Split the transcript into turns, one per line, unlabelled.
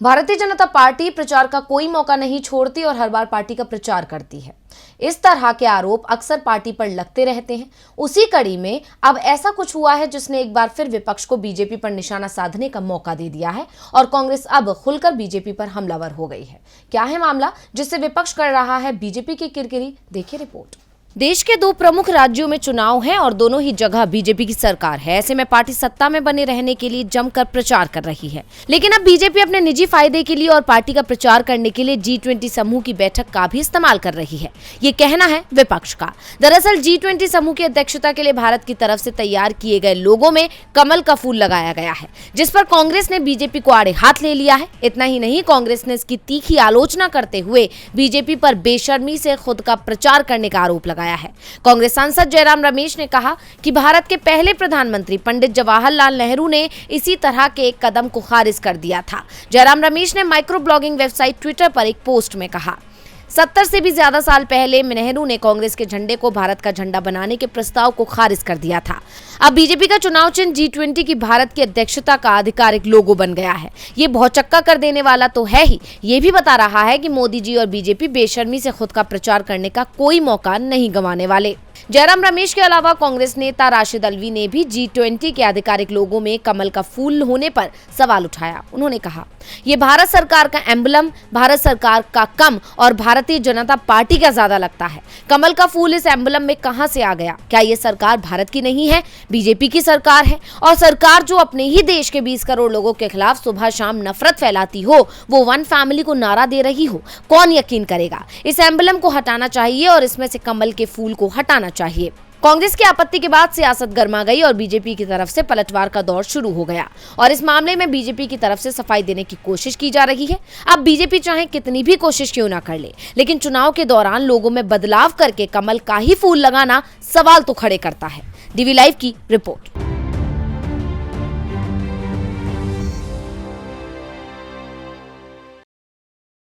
Bharatiya Janata party प्रचार का कोई मौका नहीं छोड़ती और हर बार पार्टी का प्रचार करती है। इस तरह के आरोप अक्सर पार्टी पर लगते रहते हैं। उसी कड़ी में अब ऐसा कुछ हुआ है जिसने एक बार फिर विपक्ष को बीजेपी पर निशाना साधने का मौका दे दिया है और कांग्रेस अब खुलकर बीजेपी पर हमलावर हो गई है। क्या है मामला जिससे विपक्ष कर रहा है बीजेपी की किरकिरी? देखिए रिपोर्ट। देश के दो प्रमुख राज्यों में चुनाव हैं और दोनों ही जगह बीजेपी की सरकार है। ऐसे में पार्टी सत्ता में बने रहने के लिए जमकर प्रचार कर रही है। लेकिन अब बीजेपी अपने निजी फायदे के लिए और पार्टी का प्रचार करने के लिए G20 समूह की बैठक का भी इस्तेमाल कर रही है। ये कहना है विपक्ष का। दरअसल G20 समूह की अध्यक्षता के लिए भारत की तरफ से तैयार किए गए लोगों में कमल का फूल लगाया गया है, जिस पर कांग्रेस ने बीजेपी को आड़े हाथ ले लिया है। इतना ही नहीं, कांग्रेस ने इसकी तीखी आलोचना करते हुए बीजेपी पर बेशर्मी से खुद का प्रचार करने का आरोप लगाया है। कांग्रेस सांसद जयराम रमेश ने कहा कि भारत के पहले प्रधानमंत्री पंडित जवाहरलाल नेहरू ने इसी तरह के एक कदम को खारिज कर दिया था। जयराम रमेश ने माइक्रो ब्लॉगिंग वेबसाइट ट्विटर पर एक पोस्ट में कहा, 70 से भी ज्यादा साल पहले नेहरू ने कांग्रेस के झंडे को भारत का झंडा बनाने के प्रस्ताव को खारिज कर दिया था। अब बीजेपी का चुनाव चिन्ह G20 की भारत की अध्यक्षता का आधिकारिक लोगो बन गया है। ये बहुत चक्का कर देने वाला तो है ही, ये भी बता रहा है कि मोदी जी और बीजेपी बेशर्मी से खुद का प्रचार करने का कोई मौका नहीं गंवाने वाले। जयराम रमेश के अलावा कांग्रेस नेता राशिद अल्वी ने भी G20 के आधिकारिक लोगों में कमल का फूल होने पर सवाल उठाया। उन्होंने कहा, ये भारत सरकार का एम्बलम भारत सरकार का कम और भारतीय जनता पार्टी का ज्यादा लगता है। कमल का फूल इस एम्बलम में कहां से आ गया? क्या ये सरकार भारत की नहीं है, बीजेपी की सरकार है? और सरकार जो अपने ही देश के 20 करोड़ लोगों के खिलाफ सुबह शाम नफरत फैलाती हो, वो वन फैमिली को नारा दे रही हो, कौन यकीन करेगा? इस एम्बलम को हटाना चाहिए और इसमें से कमल के फूल को हटाना चाहिए। कांग्रेस की आपत्ति के बाद सियासत गर्मा गई और बीजेपी की तरफ से पलटवार का दौर शुरू हो गया और इस मामले में बीजेपी की तरफ से सफाई देने की कोशिश की जा रही है। अब बीजेपी चाहे कितनी भी कोशिश क्यों ना कर ले, लेकिन चुनाव के दौरान लोगों में बदलाव करके कमल का ही फूल लगाना सवाल तो खड़े करता है। DV लाइव की रिपोर्ट।